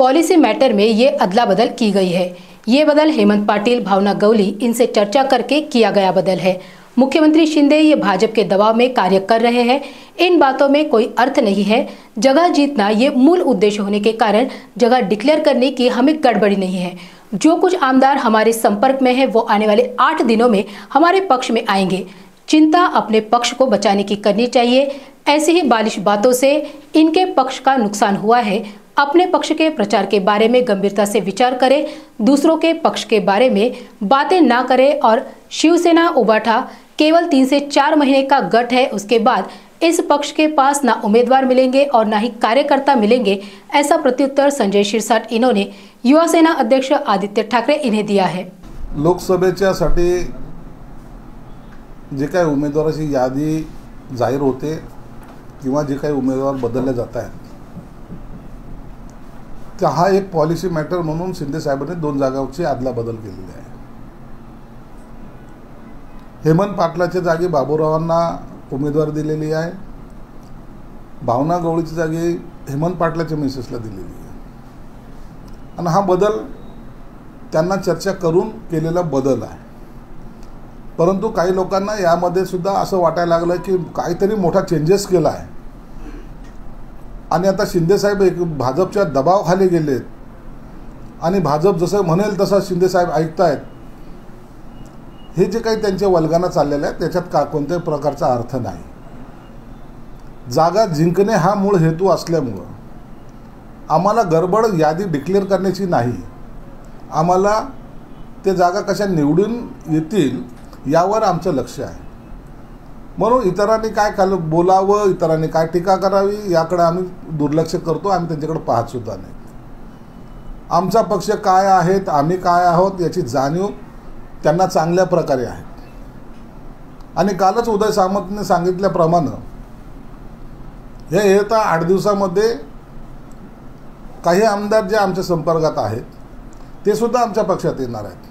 Policy matter में ये अदला बदल की गई है। ये बदल हेमंत पाटिल, भावना गवली इनसे चर्चा करके किया गया बदल है। मुख्यमंत्री शिंदे ये भाजपा के दबाव में कार्य कर रहे हैं। इन बातों में कोई अर्थ नहीं है। जगह जीतना ये मूल उद्देश्य होने के कारण जगह डिक्लेयर करने की हमें गड़बड़ी नहीं है। जो कुछ आमदार हमारे संपर्क में है वो आने वाले 8 दिनों में हमारे पक्ष में आएंगे। चिंता अपने पक्ष को बचाने की करनी चाहिए। ऐसी ही बालिश बातों से इनके पक्ष का नुकसान हुआ है। अपने पक्ष के प्रचार के बारे में गंभीरता से विचार करें, दूसरों के पक्ष के बारे में बातें ना करें। और शिवसेना उबाठा केवल 3 से 4 महीने का गठ है। उसके बाद इस पक्ष के पास ना उम्मीदवार मिलेंगे और ना ही कार्यकर्ता मिलेंगे। ऐसा प्रत्युत्तर संजय शिरसाट इन्होंने युवा सेना अध्यक्ष आदित्य ठाकरे इन्हें दिया है। लोकसभेच्यासाठी जे काही उमेदवाराची यादी जाहीर होते किंवा जे काही उमेदवार बदलले जात आहेत त्या हा एक पॉलिसी मॅटर म्हणून शिंदे साहेबांनी 2 जागांची अदला बदल केलेली आहे। हेमंत पाटलाच्या जागी बाबूरावांना उमेदवारी दिलेली आहे। भावना गवळीच्या जागी हेमंत पाटलाच्या मिसेसला दिलेली आहे आणि हा बदल त्यांना चर्चा करून केलेला बदल आहे। परंतु काही लोकांना यामध्ये सुद्धा असं वाटायला लागलं की काहीतरी मोठा चेंजेस केला आहे आणि आता शिंदे साहेब एक भाजपच्या दबावाखाली गेलेत आणि भाजप जसं म्हणेल तसं शिंदे साहेब ऐकतायत। हे जे काही त्यांचे वल्गना चाललेले आहे त्याच्यात कोणत्याही प्रकारचा अर्थ नाही। जागा जिंकणे हा मूळ हेतू असल्यामुळे आम्हाला गडबड यादी डिक्लेअर करण्याची नाही। आम्हाला ते जागा कशा निवडून येतील यावर आमचं लक्ष आहे। म्हणून इतरांनी काय बोलावं, इतरांनी काय टीका करावी याकडे आम्ही दुर्लक्ष करतो। आम्ही त्यांच्याकडे पाहत सुद्धा नाही। आमचा पक्ष काय आहेत, आम्ही काय आहोत याची जाणीव त्यांना चांगल्या प्रकारे आहे। आणि कालच उदय सामंतने सांगितल्याप्रमाणे हे येत्या 8 दिवसामध्ये काही आमदार जे आमच्या संपर्कात आहेत ते सुद्धा आमच्या पक्षात येणार आहेत।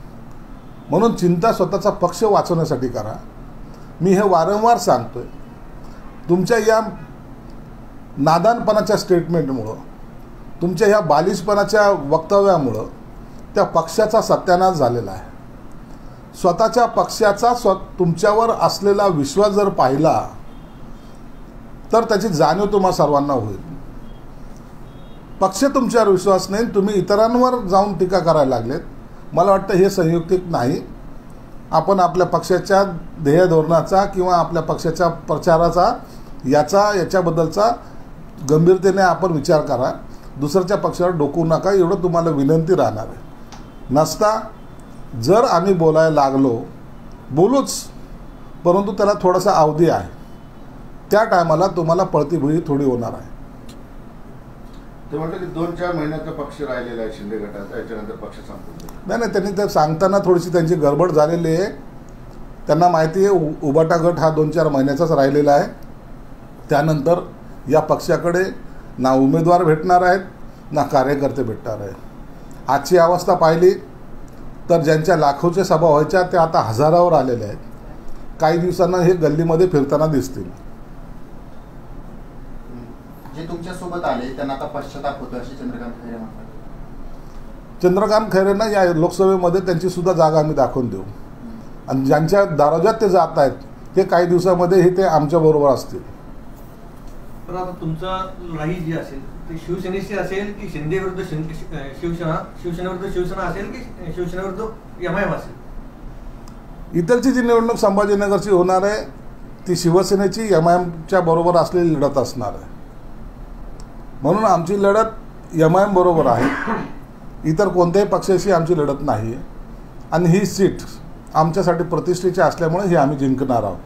म्हणून चिंता स्वतःचा पक्ष वाचवण्यासाठी करा। मी हे वारंवार सांगतोय। तुमच्या या नादानपणाच्या स्टेटमेंटमुळे, तुमच्या ह्या बालिशपणाच्या वक्तव्यामुळे त्या पक्षाचा सत्यानाश झालेला आहे। स्वतःच्या पक्षाचा तुमच्यावर असलेला विश्वास जर पाहिला तर त्याची जाणीव तुम्हा सर्वांना होईल। पक्ष तुमच्यावर विश्वास नाही, तुम्ही इतरांवर जाऊन टीका करायला लागलेत। मला वाटतं हे संयुक्तिक नाही। आपण आपल्या पक्षाच्या ध्येय धोरणाचा किंवा आपल्या पक्षाच्या प्रचाराचा याच्याबद्दलचा गंभीरतेने आपण विचार करा। दुसऱ्याच्या पक्षावर डोकू नका एवढं तुम्हाला विनंती राहणार आहे। नसता जर आम्ही बोलायला लागलो बोलूच, परंतु त्याला थोडासा अवधी आहे। त्या टायमाला तुम्हाला पळतीभुई थोडी होणार आहे। ते म्हणतात की 2-4 महिन्याचा पक्ष राहिलेला आहे शिंदे गटाचा, याच्यानंतर पक्ष संपतो। नाही, त्यांनी तर सांगताना थोडीशी त्यांची गडबड झालेली आहे। त्यांना माहिती आहे उबाटा गट हा 2-4 महिन्याचाच राहिलेला आहे। त्यानंतर या पक्षाकडे ना उमेदवार भेटणार आहेत ना कार्यकर्ते भेटणार आहेत। आजची अवस्था पाहिली तर ज्यांच्या लाखोच्या सभा व्हायच्या त्या आता हजारावर आलेल्या आहेत। काही दिवसांना हे गल्लीमध्ये फिरताना दिसतील। जे तुमच्या सोबत आले त्यांना आता पश्चाताप होतो अशी चंद्रकांत खैरे म्हणतात। चंद्रकांत खैरेंना या लोकसभेमध्ये त्यांची सुद्धा जागा आम्ही दाखवून देऊ आणि ज्यांच्या दारोज्यात ते जात आहेत ते काही दिवसामध्ये हे ते आमच्या बरोबर असतील। पण आता तुमचा लढाई जी असेल ती शिवसेनेशी असेल की शिंदे विरुद्ध शिवसेना, शिवसेनेविरुद्ध शिवसेना असेल की शिवसेनेविरुद्ध एमआयएम असेल? इतरची जी निवडणूक संभाजीनगरची होणार आहे ती शिवसेनेची एमआयएमच्या बरोबर असलेली लढत असणार आहे। म्हणून आमची लढत एमआयएम बरोबर आहे। इतर कोणत्याही पक्षाशी आमची लढत नाही आहे आणि ही सीट आमच्यासाठी प्रतिष्ठेची असल्यामुळे ही आम्ही जिंकणार आहोत।